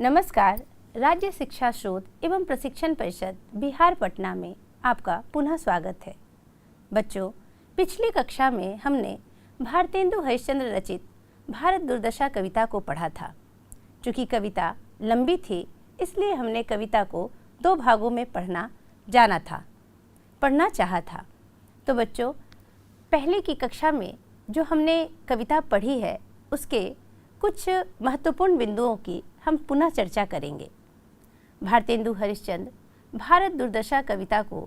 नमस्कार। राज्य शिक्षा शोध एवं प्रशिक्षण परिषद बिहार पटना में आपका पुनः स्वागत है। बच्चों, पिछली कक्षा में हमने भारतेंदु हरिश्चंद्र रचित भारत दुर्दशा कविता को पढ़ा था। चूँकि कविता लंबी थी, इसलिए हमने कविता को 2 भागों में पढ़ना चाहा था। तो बच्चों, पहले की कक्षा में जो हमने कविता पढ़ी है, उसके कुछ महत्वपूर्ण बिंदुओं की हम पुनः चर्चा करेंगे। भारतेंदु हरिश्चंद्र भारत दुर्दशा कविता को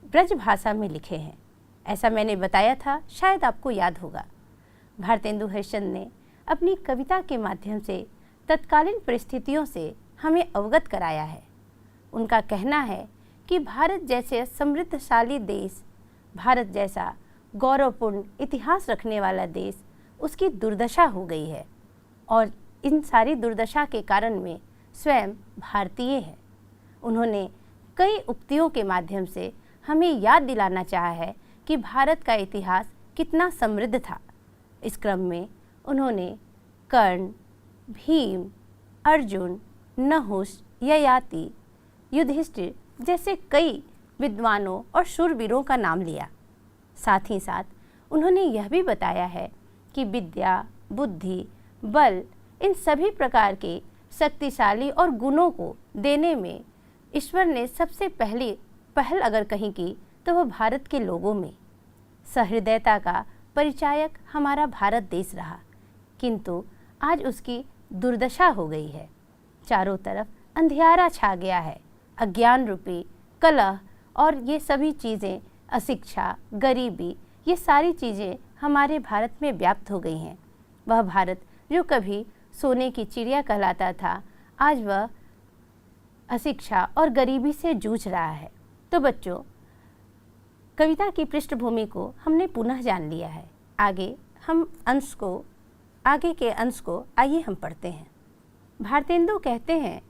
ब्रज भाषा में लिखे हैं, ऐसा मैंने बताया था, शायद आपको याद होगा। भारतेंदु हरिश्चंद्र ने अपनी कविता के माध्यम से तत्कालीन परिस्थितियों से हमें अवगत कराया है। उनका कहना है कि भारत जैसे समृद्धशाली देश, भारत जैसा गौरवपूर्ण इतिहास रखने वाला देश, उसकी दुर्दशा हो गई है और इन सारी दुर्दशा के कारण में स्वयं भारतीय हैं। उन्होंने कई उक्तियों के माध्यम से हमें याद दिलाना चाहा है कि भारत का इतिहास कितना समृद्ध था। इस क्रम में उन्होंने कर्ण, भीम, अर्जुन, नहुष, ययाति, युधिष्ठिर जैसे कई विद्वानों और शूरवीरों का नाम लिया। साथ ही साथ उन्होंने यह भी बताया है कि विद्या, बुद्धि, बल, इन सभी प्रकार के शक्तिशाली और गुणों को देने में ईश्वर ने सबसे पहल अगर कहीं की तो वह भारत के लोगों में। सहृदयता का परिचायक हमारा भारत देश रहा, किंतु आज उसकी दुर्दशा हो गई है। चारों तरफ अंधियारा छा गया है। अज्ञान रूपी कलह और ये सभी चीज़ें, अशिक्षा, गरीबी, ये सारी चीज़ें हमारे भारत में व्याप्त हो गई हैं। वह भारत जो कभी सोने की चिड़िया कहलाता था, आज वह अशिक्षा और गरीबी से जूझ रहा है। तो बच्चों, कविता की पृष्ठभूमि को हमने पुनः जान लिया है। आगे के अंश को आइए हम पढ़ते हैं। भारतेंदु कहते हैं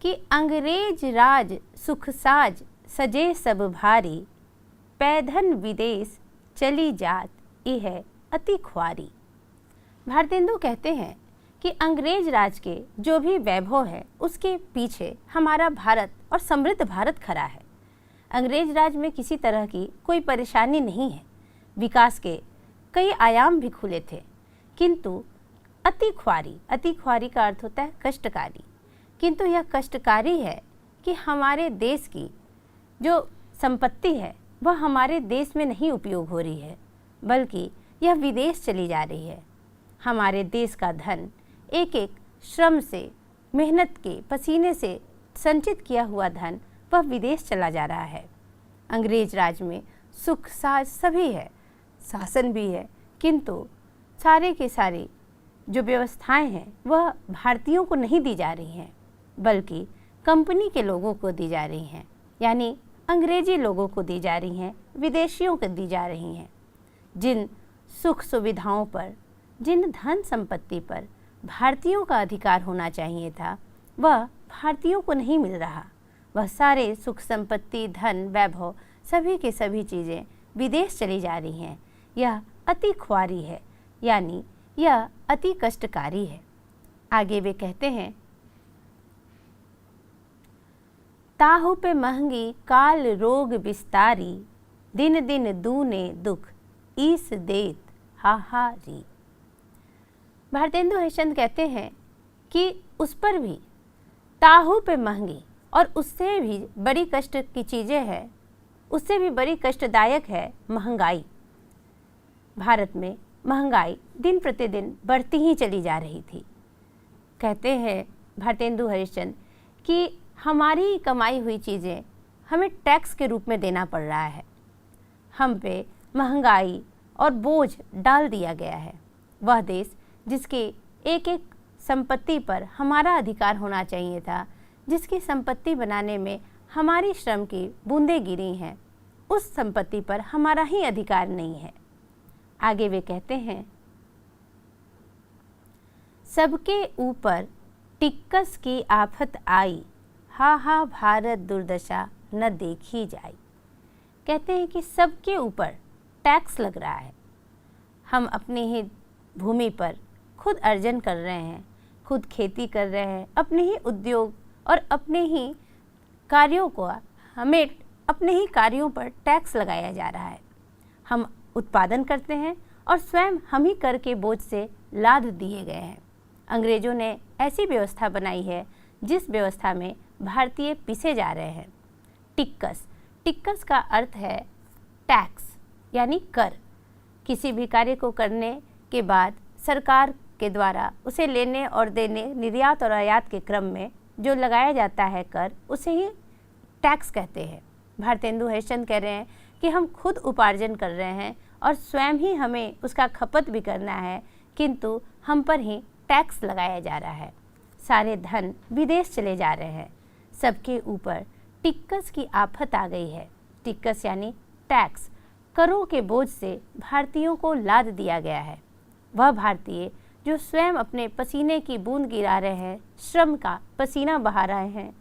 कि अंग्रेज राज सुख साज सजे सब भारी, पैधन विदेश चली जात यह अति ख्वारी। भारतेंदु कहते हैं कि अंग्रेज राज के जो भी वैभव है, उसके पीछे हमारा भारत और समृद्ध भारत खड़ा है। अंग्रेज राज में किसी तरह की कोई परेशानी नहीं है। विकास के कई आयाम भी खुले थे, किंतु अति ख्वारी का अर्थ होता है कष्टकारी। किंतु यह कष्टकारी है कि हमारे देश की जो संपत्ति है वह हमारे देश में नहीं उपयोग हो रही है, बल्कि यह विदेश चली जा रही है। हमारे देश का धन एक एक श्रम से, मेहनत के पसीने से संचित किया हुआ धन वह विदेश चला जा रहा है। अंग्रेज राज में सुख साज सभी है, शासन भी है, किंतु सारे के सारे जो व्यवस्थाएं हैं वह भारतीयों को नहीं दी जा रही हैं, बल्कि कंपनी के लोगों को दी जा रही हैं, यानी अंग्रेजी लोगों को दी जा रही हैं, विदेशियों को दी जा रही हैं। जिन सुख सुविधाओं पर, जिन धन संपत्ति पर भारतीयों का अधिकार होना चाहिए था, वह भारतीयों को नहीं मिल रहा। वह सारे सुख संपत्ति, धन, वैभव, सभी के सभी चीज़ें विदेश चली जा रही हैं। यह अति ख्वारी है, यानी यह अति कष्टकारी है। आगे वे कहते हैं, ताहु पे महंगी काल रोग विस्तारी, दिन दिन दूने दुख ईस देत हाहारी। भारतेंदु हरिश्चंद्र कहते हैं कि उस पर भी ताहू पे महंगी, और उससे भी बड़ी कष्ट की चीज़ें हैं, उससे भी बड़ी कष्टदायक है महंगाई। भारत में महंगाई दिन प्रतिदिन बढ़ती ही चली जा रही थी। कहते हैं भारतेंदु हरिश्चंद्र कि हमारी कमाई हुई चीज़ें हमें टैक्स के रूप में देना पड़ रहा है। हम पे महंगाई और बोझ डाल दिया गया है। वह देश जिसके एक एक संपत्ति पर हमारा अधिकार होना चाहिए था, जिसकी संपत्ति बनाने में हमारी श्रम की बूंदें गिरी हैं, उस संपत्ति पर हमारा ही अधिकार नहीं है। आगे वे कहते हैं, सबके ऊपर टिक्कस की आफत आई, हा हा भारत दुर्दशा न देखी जाई। कहते हैं कि सबके ऊपर टैक्स लग रहा है। हम अपनी ही भूमि पर खुद अर्जन कर रहे हैं, खुद खेती कर रहे हैं, अपने ही उद्योग और अपने ही कार्यों को हमें अपने ही कार्यों पर टैक्स लगाया जा रहा है। हम उत्पादन करते हैं और स्वयं हम ही कर के बोझ से लाद दिए गए हैं। अंग्रेजों ने ऐसी व्यवस्था बनाई है जिस व्यवस्था में भारतीय पिसे जा रहे हैं। टिक्कस, टिक्कस का अर्थ है टैक्स यानी कर। किसी भी कार्य को करने के बाद सरकार के द्वारा उसे लेने और देने, निर्यात और आयात के क्रम में जो लगाया जाता है कर, उसे ही टैक्स कहते हैं। भारतेंदु हरिश्चंद्र कह रहे हैं कि हम खुद उपार्जन कर रहे हैं और स्वयं ही हमें उसका खपत भी करना है, किंतु हम पर ही टैक्स लगाया जा रहा है। सारे धन विदेश चले जा रहे हैं, सबके ऊपर टिक्कस की आफत आ गई है। टिक्कस यानी टैक्स, करों के बोझ से भारतीयों को लाद दिया गया है। वह भारतीय जो स्वयं अपने पसीने की बूंद गिरा रहे हैं, श्रम का पसीना बहा रहे हैं,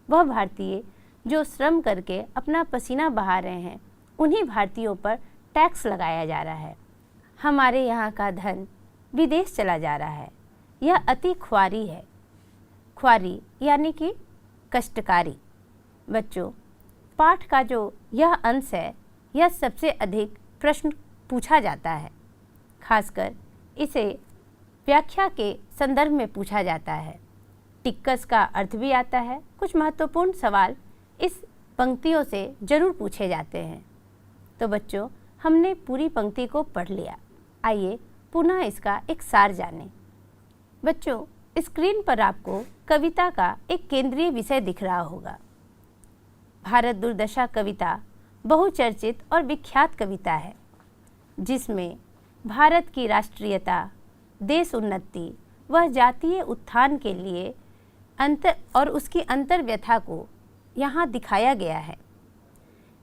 वह भारतीय जो श्रम करके अपना पसीना बहा रहे हैं, उन्हीं भारतीयों पर टैक्स लगाया जा रहा है। हमारे यहाँ का धन विदेश चला जा रहा है। यह अति ख्वारी है। ख्वारी यानी कि कष्टकारी। बच्चों, पाठ का जो यह अंश है, यह सबसे अधिक प्रश्न पूछा जाता है। खासकर इसे व्याख्या के संदर्भ में पूछा जाता है। टिक्कस का अर्थ भी आता है। कुछ महत्वपूर्ण सवाल इस पंक्तियों से जरूर पूछे जाते हैं। तो बच्चों, हमने पूरी पंक्ति को पढ़ लिया। आइए पुनः इसका एक सार जानें। बच्चों, स्क्रीन पर आपको कविता का एक केंद्रीय विषय दिख रहा होगा। भारत दुर्दशा कविता बहुचर्चित और विख्यात कविता है, जिसमें भारत की राष्ट्रीयता, देश उन्नति व जातीय उत्थान के लिए और उसकी अंतर्व्यथा को यहाँ दिखाया गया है।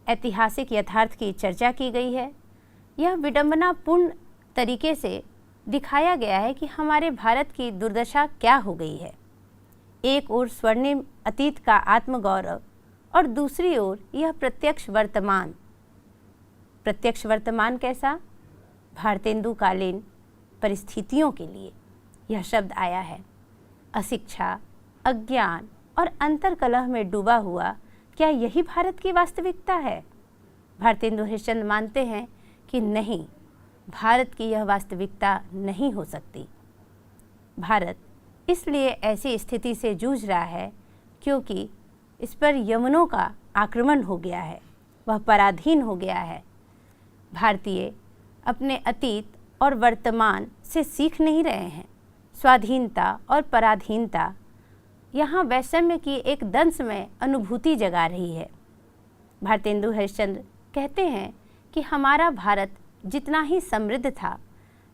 ऐतिहासिक यथार्थ की चर्चा की गई है। यह विडंबनापूर्ण तरीके से दिखाया गया है कि हमारे भारत की दुर्दशा क्या हो गई है। एक ओर स्वर्णिम अतीत का आत्मगौरव और दूसरी ओर यह प्रत्यक्ष वर्तमान। प्रत्यक्ष वर्तमान कैसा? भारतेंदु कालीन परिस्थितियों के लिए यह शब्द आया है। अशिक्षा, अज्ञान और अंतर्कलह में डूबा हुआ, क्या यही भारत की वास्तविकता है? भारतेंदु हरिश्चंद्र मानते हैं कि नहीं, भारत की यह वास्तविकता नहीं हो सकती। भारत इसलिए ऐसी स्थिति से जूझ रहा है क्योंकि इस पर यमनों का आक्रमण हो गया है, वह पराधीन हो गया है। भारतीय अपने अतीत और वर्तमान से सीख नहीं रहे हैं। स्वाधीनता और पराधीनता यहाँ वैषम्य की एक दंशमय अनुभूति जगा रही है। भारतेंदु हरिश्चंद्र कहते हैं कि हमारा भारत जितना ही समृद्ध था,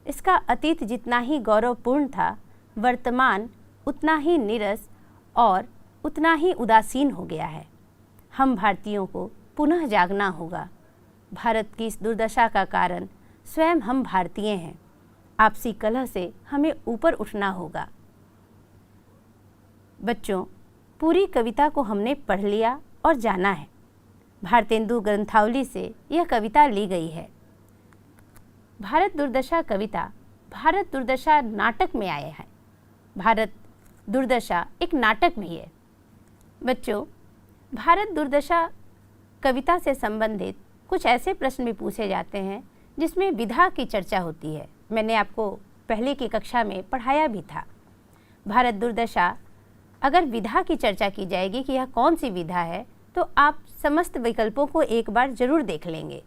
इसका अतीत जितना ही गौरवपूर्ण था, वर्तमान उतना ही नीरस और उतना ही उदासीन हो गया है। हम भारतीयों को पुनः जागना होगा। भारत की इस दुर्दशा का कारण स्वयं हम भारतीय हैं। आपसी कलह से हमें ऊपर उठना होगा। बच्चों, पूरी कविता को हमने पढ़ लिया और जाना है। भारतेंदु ग्रंथावली से यह कविता ली गई है। भारत दुर्दशा कविता भारत दुर्दशा नाटक में आया है। भारत दुर्दशा एक नाटक भी है। बच्चों, भारत दुर्दशा कविता से संबंधित कुछ ऐसे प्रश्न भी पूछे जाते हैं जिसमें विधा की चर्चा होती है। मैंने आपको पहले की कक्षा में पढ़ाया भी था। भारत दुर्दशा, अगर विधा की चर्चा की जाएगी कि यह कौन सी विधा है, तो आप समस्त विकल्पों को एक बार जरूर देख लेंगे।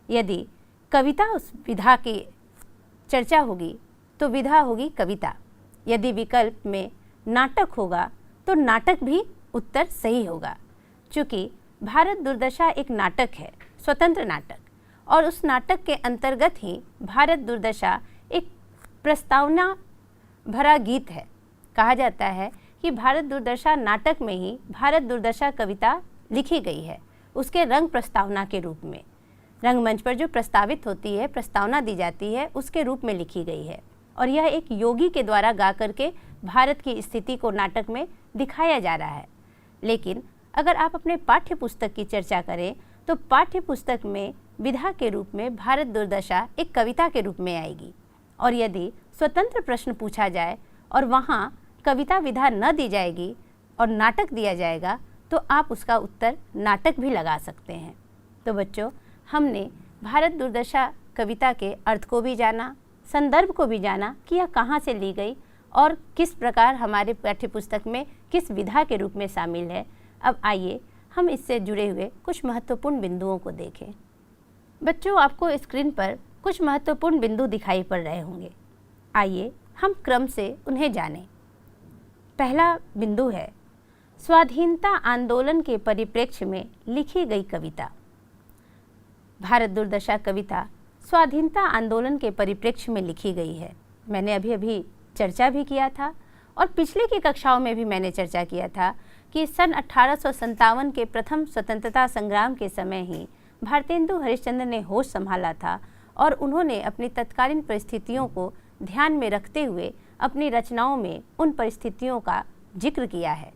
यदि कविता उस विधा की चर्चा होगी तो विधा होगी कविता। यदि विकल्प में नाटक होगा तो नाटक भी उत्तर सही होगा। चूँकि भारत दुर्दशा एक नाटक है, स्वतंत्र नाटक, और उस नाटक के अंतर्गत ही भारत दुर्दशा एक प्रस्तावना भरा गीत है। कहा जाता है कि भारत दुर्दशा नाटक में ही भारत दुर्दशा कविता लिखी गई है, उसके रंग प्रस्तावना के रूप में। रंगमंच पर जो प्रस्तावित होती है, प्रस्तावना दी जाती है, उसके रूप में लिखी गई है। और यह एक योगी के द्वारा गा करके भारत की स्थिति को नाटक में दिखाया जा रहा है। लेकिन अगर आप अपने पाठ्य पुस्तक की चर्चा करें तो पाठ्य पुस्तक में विधा के रूप में भारत दुर्दशा एक कविता के रूप में आएगी। और यदि स्वतंत्र प्रश्न पूछा जाए और वहाँ कविता विधा न दी जाएगी और नाटक दिया जाएगा तो आप उसका उत्तर नाटक भी लगा सकते हैं। तो बच्चों, हमने भारत दुर्दशा कविता के अर्थ को भी जाना, संदर्भ को भी जाना कि यह कहाँ से ली गई और किस प्रकार हमारे पाठ्यपुस्तक में किस विधा के रूप में शामिल है। अब आइए हम इससे जुड़े हुए कुछ महत्वपूर्ण बिंदुओं को देखें। बच्चों, आपको स्क्रीन पर कुछ महत्वपूर्ण बिंदु दिखाई पड़ रहे होंगे। आइए हम क्रम से उन्हें जानें। पहला बिंदु है स्वाधीनता आंदोलन के परिप्रेक्ष्य में लिखी गई कविता। भारत दुर्दशा कविता स्वाधीनता आंदोलन के परिप्रेक्ष्य में लिखी गई है। मैंने अभी चर्चा भी किया था और पिछले की कक्षाओं में भी मैंने चर्चा किया था कि सन 1857 के प्रथम स्वतंत्रता संग्राम के समय ही भारतेंदु हरिश्चंद्र ने होश संभाला था और उन्होंने अपनी तत्कालीन परिस्थितियों को ध्यान में रखते हुए अपनी रचनाओं में उन परिस्थितियों का जिक्र किया है।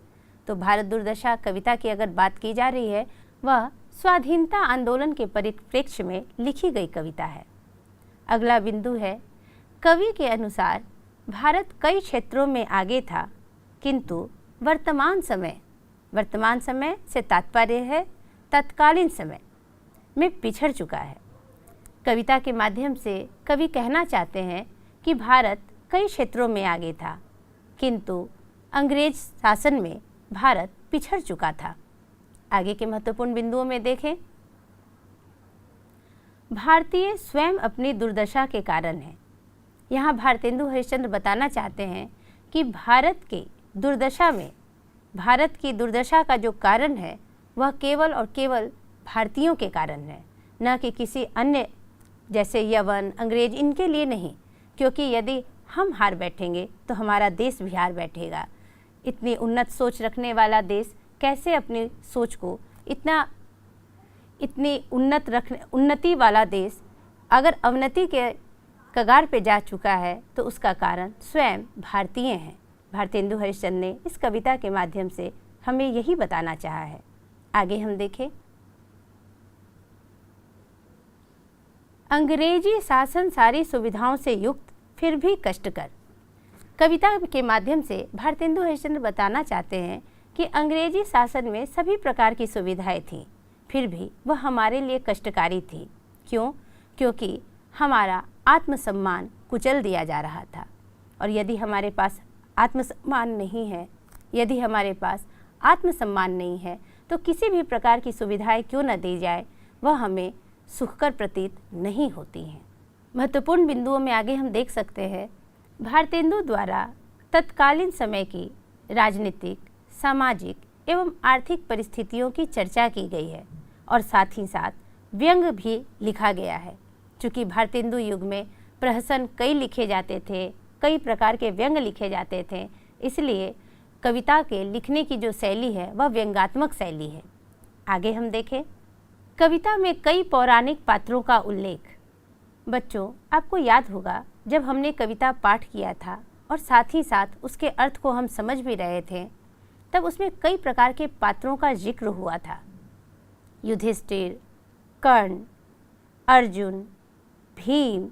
तो भारत दुर्दशा कविता की अगर बात की जा रही है, वह स्वाधीनता आंदोलन के परिप्रेक्ष्य में लिखी गई कविता है। अगला बिंदु है कवि के अनुसार भारत कई क्षेत्रों में आगे था, किंतु वर्तमान समय से तात्पर्य है तत्कालीन समय में पिछड़ चुका है। कविता के माध्यम से कवि कहना चाहते हैं कि भारत कई क्षेत्रों में आगे था, किंतु अंग्रेज शासन में भारत पिछड़ चुका था। आगे के महत्वपूर्ण बिंदुओं में देखें। भारतीय स्वयं अपनी दुर्दशा के कारण है। यहाँ भारतेंदु हरिश्चंद्र बताना चाहते हैं कि भारत की दुर्दशा का जो कारण है वह केवल और केवल भारतीयों के कारण है, न कि किसी अन्य जैसे यवन, अंग्रेज, इनके लिए नहीं। क्योंकि यदि हम हार बैठेंगे तो हमारा देश भी हार बैठेगा। इतनी उन्नत सोच रखने वाला देश कैसे अपनी सोच को इतनी उन्नति वाला देश अगर अवनति के कगार पे जा चुका है तो उसका कारण स्वयं भारतीय हैं। भारतेंदु हरिश्चंद्र ने इस कविता के माध्यम से हमें यही बताना चाहा है। आगे हम देखें। अंग्रेजी शासन सारी सुविधाओं से युक्त फिर भी कष्टकर। कविता के माध्यम से भारतेंदु हरिश्चंद्र बताना चाहते हैं कि अंग्रेजी शासन में सभी प्रकार की सुविधाएं थीं, फिर भी वह हमारे लिए कष्टकारी थी। क्यों? क्योंकि हमारा आत्मसम्मान कुचल दिया जा रहा था। और यदि हमारे पास आत्मसम्मान नहीं है तो किसी भी प्रकार की सुविधाएं क्यों न दी जाए, वह हमें सुखकर प्रतीत नहीं होती हैं। महत्वपूर्ण बिंदुओं में आगे हम देख सकते हैं भारतेंदु द्वारा तत्कालीन समय की राजनीतिक, सामाजिक एवं आर्थिक परिस्थितियों की चर्चा की गई है और साथ ही साथ व्यंग भी लिखा गया है। चूँकि भारतेंदु युग में प्रहसन कई लिखे जाते थे, कई प्रकार के व्यंग लिखे जाते थे, इसलिए कविता के लिखने की जो शैली है वह व्यंग्यात्मक शैली है। आगे हम देखें। कविता में कई पौराणिक पात्रों का उल्लेख। बच्चों, आपको याद होगा जब हमने कविता पाठ किया था और साथ ही साथ उसके अर्थ को हम समझ भी रहे थे, तब उसमें कई प्रकार के पात्रों का जिक्र हुआ था। युधिष्ठिर, कर्ण, अर्जुन, भीम,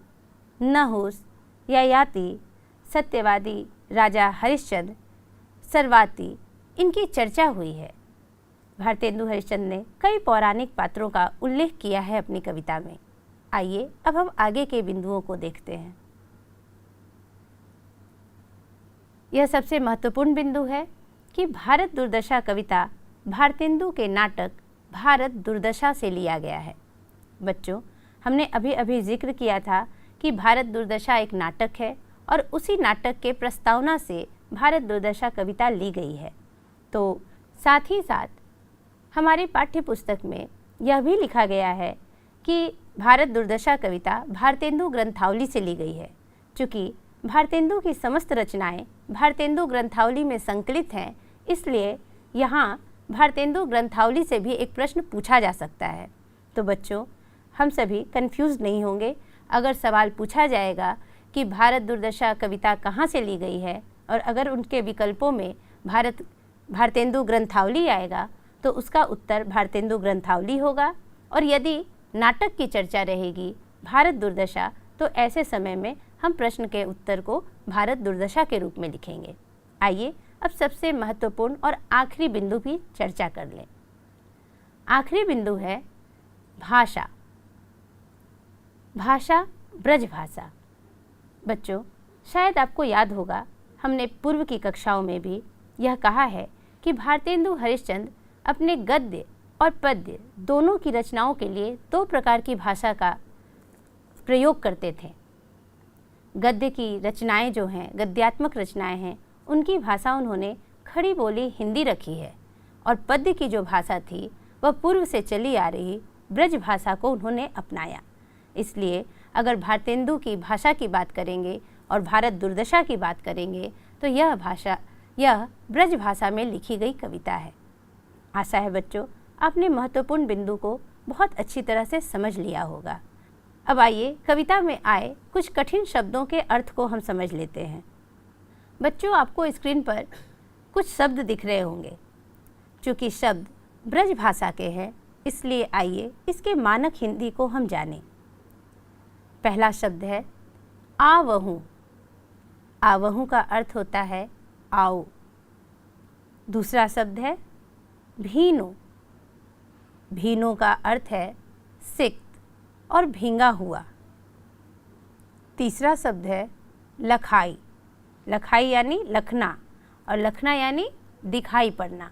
नहुस, ययाति, सत्यवादी, राजा हरिश्चंद्र, सर्वाति, इनकी चर्चा हुई है। भारतेंदु हरिश्चंद्र ने कई पौराणिक पात्रों का उल्लेख किया है अपनी कविता में। आइए अब हम आगे के बिंदुओं को देखते हैं। यह सबसे महत्वपूर्ण बिंदु है कि भारत दुर्दशा कविता भारतेंदु के नाटक भारत दुर्दशा से लिया गया है। बच्चों, हमने अभी जिक्र किया था कि भारत दुर्दशा एक नाटक है और उसी नाटक के प्रस्तावना से भारत दुर्दशा कविता ली गई है। तो साथ ही साथ हमारे पाठ्य पुस्तक में यह भी लिखा गया है कि भारत दुर्दशा कविता भारतेंदु ग्रंथावली से ली गई है। चूँकि भारतेंदु की समस्त रचनाएं भारतेंदु ग्रंथावली में संकलित हैं, इसलिए यहाँ भारतेंदु ग्रंथावली से भी एक प्रश्न पूछा जा सकता है। तो बच्चों, हम सभी कंफ्यूज नहीं होंगे अगर सवाल पूछा जाएगा कि भारत दुर्दशा कविता कहाँ से ली गई है, और अगर उनके विकल्पों में भारतेंदु ग्रंथावली आएगा तो उसका उत्तर भारतेंदु ग्रंथावली होगा। और यदि नाटक की चर्चा रहेगी भारत दुर्दशा, तो ऐसे समय में हम प्रश्न के उत्तर को भारत दुर्दशा के रूप में लिखेंगे। आइए अब सबसे महत्वपूर्ण और आखिरी बिंदु की चर्चा कर लें। आखिरी बिंदु है भाषा। भाषा, ब्रज भाषा। बच्चों, शायद आपको याद होगा, हमने पूर्व की कक्षाओं में भी यह कहा है कि भारतेंदु हरिश्चंद्र अपने गद्य और पद्य दोनों की रचनाओं के लिए दो प्रकार की भाषा का प्रयोग करते थे। गद्य की रचनाएं जो हैं, गद्यात्मक रचनाएं हैं, उनकी भाषा उन्होंने खड़ी बोली हिंदी रखी है, और पद्य की जो भाषा थी वह पूर्व से चली आ रही ब्रज भाषा को उन्होंने अपनाया। इसलिए अगर भारतेंदु की भाषा की बात करेंगे और भारत दुर्दशा की बात करेंगे तो यह ब्रज भाषा में लिखी गई कविता है। आशा है बच्चों आपने महत्वपूर्ण बिंदु को बहुत अच्छी तरह से समझ लिया होगा। अब आइए कविता में आए कुछ कठिन शब्दों के अर्थ को हम समझ लेते हैं। बच्चों, आपको स्क्रीन पर कुछ शब्द दिख रहे होंगे। चूँकि शब्द ब्रज भाषा के हैं, इसलिए आइए इसके मानक हिंदी को हम जानें। पहला शब्द है आवहूँ। आवहूँ का अर्थ होता है आओ। दूसरा शब्द है भीनो। भीनो का अर्थ है सिक्त और भींगा हुआ। तीसरा शब्द है लखाई। लखाई यानी लखना, और लखना यानी दिखाई पड़ना,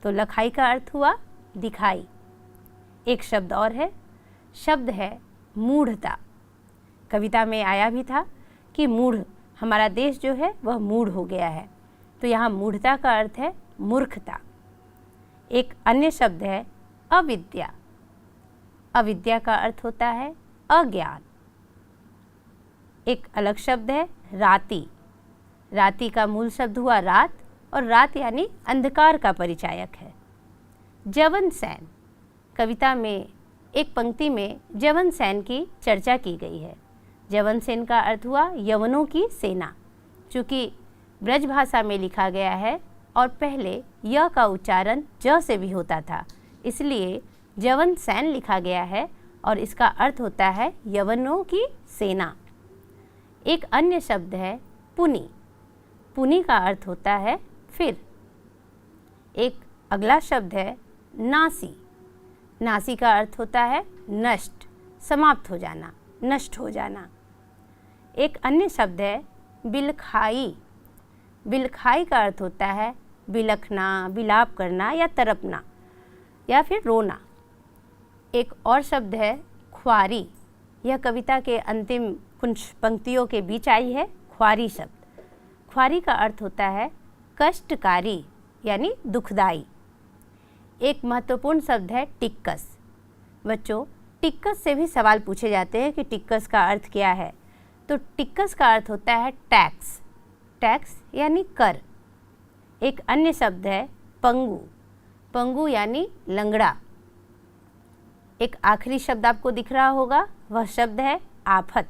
तो लखाई का अर्थ हुआ दिखाई। एक शब्द और है, शब्द है मूढ़ता। कविता में आया भी था कि मूढ़, हमारा देश जो है वह मूढ़ हो गया है, तो यहाँ मूढ़ता का अर्थ है मूर्खता। एक अन्य शब्द है अविद्या। अविद्या का अर्थ होता है अज्ञान। एक अलग शब्द है राति। राति का मूल शब्द हुआ रात, और रात यानी अंधकार का परिचायक है। जवन सैन। कविता में एक पंक्ति में जवन सैन की चर्चा की गई है। जवन सैन का अर्थ हुआ यवनों की सेना। चूँकि ब्रज भाषा में लिखा गया है और पहले य का उच्चारण ज से भी होता था, इसलिए जवन सैन लिखा गया है और इसका अर्थ होता है यवनों की सेना। एक अन्य शब्द है पुनि। पुनि का अर्थ होता है फिर। एक अगला शब्द है नासी। नासी का अर्थ होता है नष्ट, समाप्त हो जाना, नष्ट हो जाना। एक अन्य शब्द है बिलखाई। बिलखाई का अर्थ होता है बिलखना, बिलाप करना या तड़पना या फिर रोना। एक और शब्द है ख्वारी। यह कविता के अंतिम कुछ पंक्तियों के बीच आई है, ख्वारी शब्द। ख्वारी का अर्थ होता है कष्टकारी यानी दुखदाई। एक महत्वपूर्ण शब्द है टिक्कस। बच्चों, टिक्कस से भी सवाल पूछे जाते हैं कि टिक्कस का अर्थ क्या है, तो टिक्कस का अर्थ होता है टैक्स। टैक्स यानी कर। एक अन्य शब्द है पंगु। पंगु यानी लंगड़ा। एक आखिरी शब्द आपको दिख रहा होगा, वह शब्द है आफत।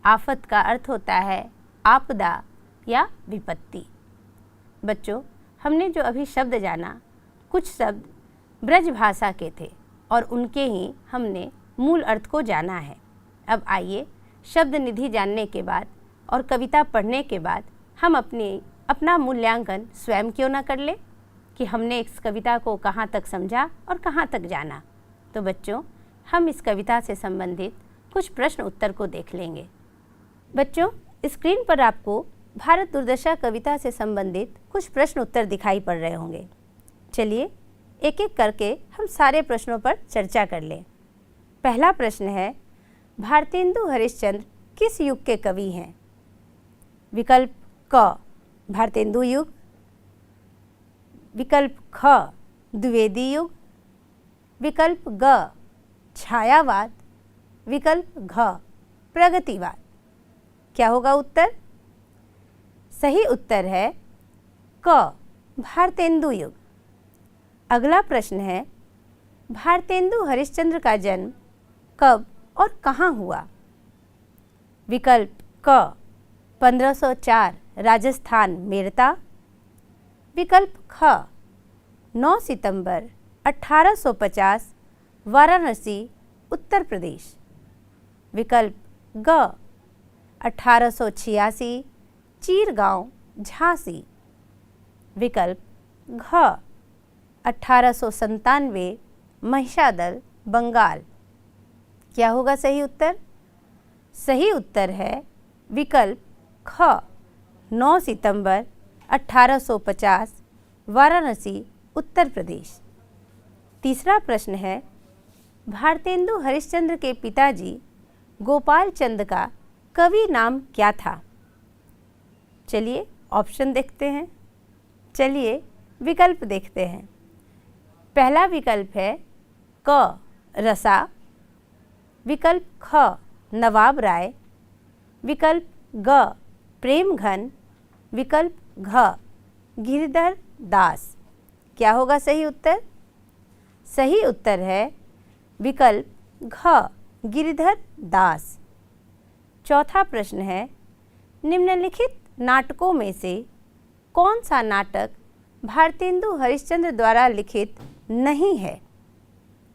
आफत का अर्थ होता है आपदा या विपत्ति। बच्चों, हमने जो अभी शब्द जाना, कुछ शब्द ब्रज भाषा के थे और उनके ही हमने मूल अर्थ को जाना है। अब आइए शब्द निधि जानने के बाद और कविता पढ़ने के बाद हम अपना मूल्यांकन स्वयं क्यों न कर ले कि हमने इस कविता को कहाँ तक समझा और कहाँ तक जाना। तो बच्चों, हम इस कविता से संबंधित कुछ प्रश्न उत्तर को देख लेंगे। बच्चों, स्क्रीन पर आपको भारत दुर्दशा कविता से संबंधित कुछ प्रश्न उत्तर दिखाई पड़ रहे होंगे। चलिए एक एक करके हम सारे प्रश्नों पर चर्चा कर लें। पहला प्रश्न है, भारतेंदु हरिश्चंद्र किस युग के कवि हैं? विकल्प क भारतेंदु युग, विकल्प ख द्विवेदी युग, विकल्प ग छायावाद, विकल्प घ प्रगतिवाद। क्या होगा उत्तर? सही उत्तर है क भारतेंदु युग। अगला प्रश्न है, भारतेंदु हरिश्चंद्र का जन्म कब और कहाँ हुआ? विकल्प क 1504 राजस्थान मेरता, विकल्प ख 9 सितंबर 1850 वाराणसी उत्तर प्रदेश, विकल्प ग 1886 चीरगांव झांसी विकल्प घ 1897 महिषादल बंगाल। क्या होगा सही उत्तर? सही उत्तर है विकल्प ख 9 सितंबर 1850 वाराणसी उत्तर प्रदेश। तीसरा प्रश्न है, भारतेंदु हरिश्चंद्र के पिताजी गोपाल चंद का कवि नाम क्या था? चलिए ऑप्शन देखते हैं। चलिए विकल्प देखते हैं। पहला विकल्प है क रसा, विकल्प ख नवाब राय, विकल्प ग प्रेमघन, विकल्प घ गिरिधर दास। क्या होगा सही उत्तर? सही उत्तर है विकल्प घ गिरिधर दास। चौथा प्रश्न है, निम्नलिखित नाटकों में से कौन सा नाटक भारतेंदु हरिश्चंद्र द्वारा लिखित नहीं है?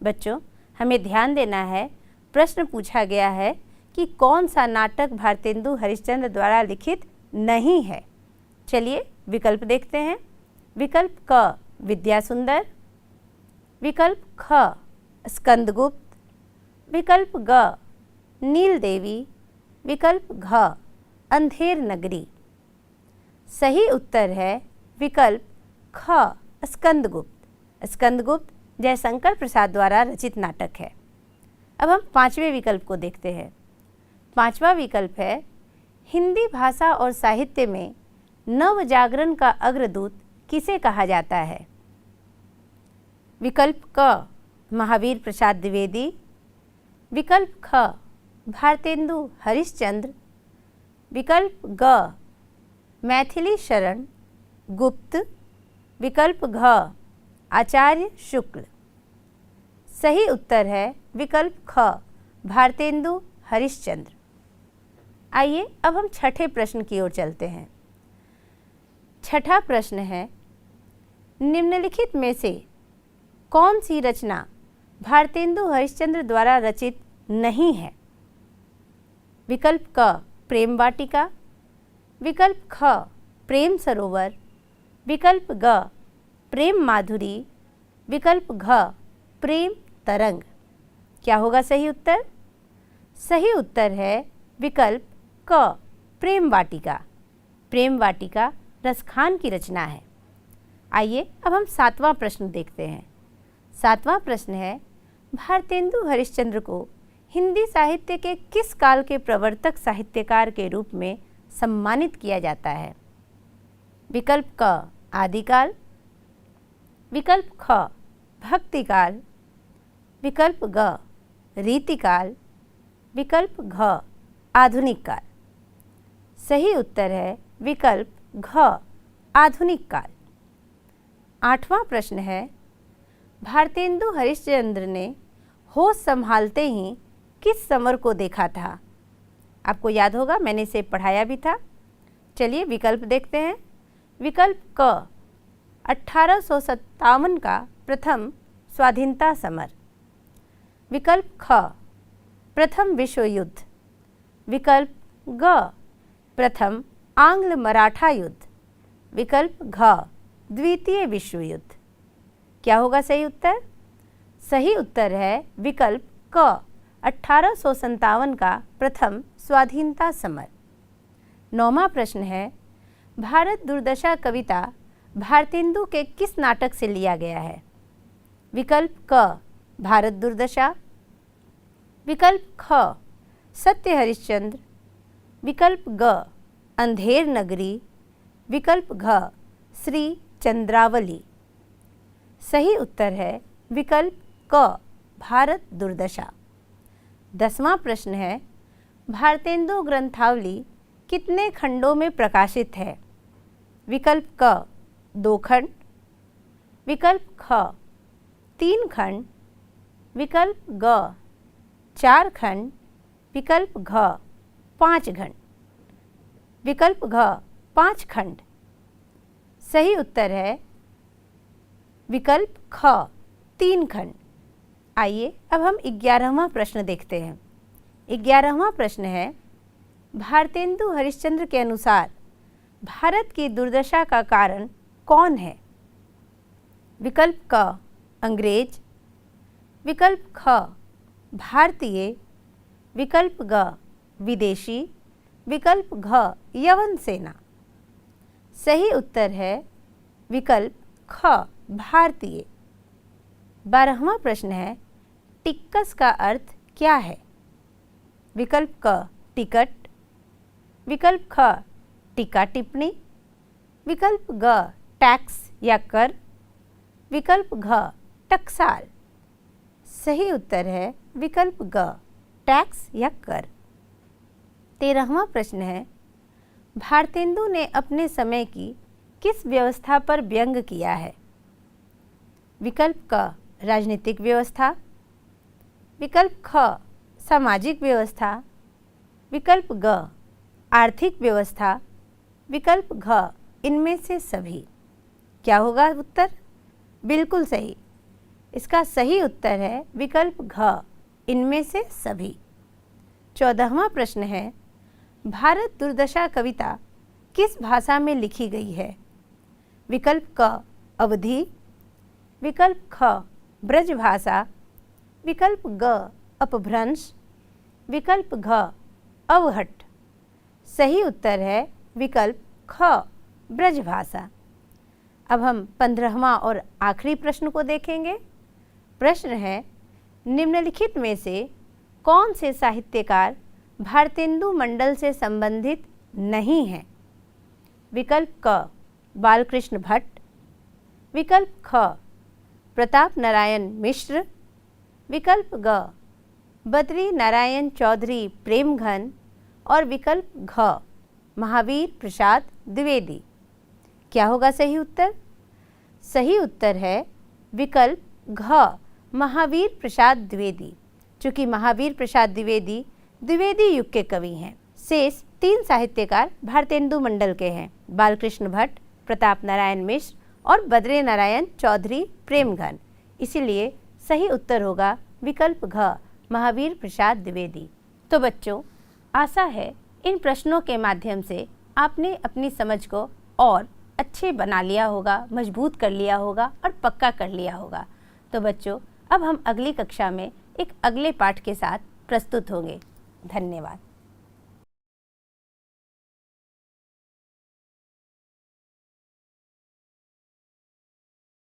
बच्चों, हमें ध्यान देना है। प्रश्न पूछा गया है कि कौन सा नाटक भारतेंदु हरिश्चंद्र द्वारा लिखित नहीं है। चलिए विकल्प देखते हैं। विकल्प क विद्यासुंदर, विकल्प ख स्कंदगुप्त, विकल्प ग नील देवी, विकल्प घ अंधेर नगरी। सही उत्तर है विकल्प ख स्कंदगुप्त। स्कंदगुप्त जयशंकर प्रसाद द्वारा रचित नाटक है। अब हम पांचवें विकल्प को देखते हैं। पांचवा विकल्प है, हिंदी भाषा और साहित्य में नव जागरण का अग्रदूत किसे कहा जाता है? विकल्प क महावीर प्रसाद द्विवेदी, विकल्प ख भारतेंदु हरिश्चंद्र, विकल्प ग मैथिली शरण गुप्त, विकल्प घ आचार्य शुक्ल। सही उत्तर है विकल्प ख भारतेंदु हरिश्चंद्र। आइए अब हम छठे प्रश्न की ओर चलते हैं। छठा प्रश्न है, निम्नलिखित में से कौन सी रचना भारतेंदु हरिश्चंद्र द्वारा रचित नहीं है? विकल्प क प्रेम वाटिका, विकल्प ख प्रेम सरोवर, विकल्प ग प्रेम माधुरी, विकल्प घ प्रेम तरंग। क्या होगा सही उत्तर? सही उत्तर है विकल्प क प्रेम वाटिका। प्रेम वाटिका रसखान की रचना है। आइए अब हम सातवां प्रश्न देखते हैं। सातवां प्रश्न है, भारतेंदु हरिश्चंद्र को हिंदी साहित्य के किस काल के प्रवर्तक साहित्यकार के रूप में सम्मानित किया जाता है? विकल्प क आदिकाल, विकल्प ख भक्तिकाल, विकल्प ग रीतिकाल, विकल्प घ आधुनिक काल। सही उत्तर है विकल्प घ आधुनिक काल। आठवां प्रश्न है, भारतेंदु हरिश्चंद्र ने होश संभालते ही किस समर को देखा था? आपको याद होगा, मैंने इसे पढ़ाया भी था। चलिए विकल्प देखते हैं। विकल्प क 1857 का प्रथम स्वाधीनता समर, विकल्प ख प्रथम विश्व युद्ध, विकल्प ग प्रथम आंग्ल मराठा युद्ध, विकल्प घ द्वितीय विश्व युद्ध। क्या होगा सही उत्तर? सही उत्तर है विकल्प क 1857 का प्रथम स्वाधीनता समर। नौवां प्रश्न है, भारत दुर्दशा कविता भारतेंदु के किस नाटक से लिया गया है? विकल्प क भारत दुर्दशा, विकल्प ख सत्य हरिश्चंद्र, विकल्प ग अंधेर नगरी, विकल्प घ श्री चंद्रावली। सही उत्तर है विकल्प क भारत दुर्दशा। 10वां प्रश्न है, भारतेंदु ग्रंथावली कितने खंडों में प्रकाशित है? विकल्प क 2 खंड, विकल्प ख 3 खंड, विकल्प ग 4 खंड, विकल्प घ 5 खंड। विकल्प घ 5 खंड। सही उत्तर है विकल्प ख 3 खंड। आइए अब हम 11वां प्रश्न देखते हैं। 11वां प्रश्न है, भारतेंदु हरिश्चंद्र के अनुसार भारत की दुर्दशा का कारण कौन है? विकल्प क अंग्रेज, विकल्प ख भारतीय, विकल्प ग विदेशी, विकल्प घ यवन सेना। सही उत्तर है विकल्प ख भारतीय। 12वां प्रश्न है, टिक्कस का अर्थ क्या है? विकल्प क टिकट, विकल्प ख टीका टिप्पणी, विकल्प ग टैक्स या कर, विकल्प घ टकसाल। सही उत्तर है विकल्प ग टैक्स या कर। 13वां प्रश्न है, भारतेंदु ने अपने समय की किस व्यवस्था पर व्यंग किया है? विकल्प क राजनीतिक व्यवस्था, विकल्प ख सामाजिक व्यवस्था, विकल्प ग आर्थिक व्यवस्था, विकल्प घ इनमें से सभी। क्या होगा उत्तर? बिल्कुल सही। इसका सही उत्तर है विकल्प घ इनमें से सभी। 14वां प्रश्न है, भारत दुर्दशा कविता किस भाषा में लिखी गई है? विकल्प क अवधी, विकल्प ख ब्रज भाषा, विकल्प ग अपभ्रंश, विकल्प घ अवहट्ट। सही उत्तर है विकल्प ख ब्रज भाषा। अब हम 15वां और आखिरी प्रश्न को देखेंगे। प्रश्न है, निम्नलिखित में से कौन से साहित्यकार भारतेंदु मंडल से संबंधित नहीं हैं? विकल्प क बालकृष्ण भट्ट, विकल्प ख प्रताप नारायण मिश्र, विकल्प ग बद्री नारायण चौधरी प्रेमघन और विकल्प घ महावीर प्रसाद द्विवेदी। क्या होगा सही उत्तर? सही उत्तर है विकल्प घ महावीर प्रसाद द्विवेदी। चूँकि महावीर प्रसाद द्विवेदी द्विवेदी युग के कवि हैं। शेष 3 साहित्यकार भारतेंदु मंडल के हैं, बालकृष्ण भट्ट, प्रताप नारायण मिश्र और बद्री नारायण चौधरी प्रेमघन। इसीलिए सही उत्तर होगा विकल्प घ महावीर प्रसाद द्विवेदी। तो बच्चों, आशा है इन प्रश्नों के माध्यम से आपने अपनी समझ को और अच्छे बना लिया होगा, मजबूत कर लिया होगा और पक्का कर लिया होगा। तो बच्चों, अब हम अगली कक्षा में एक अगले पाठ के साथ प्रस्तुत होंगे। धन्यवाद।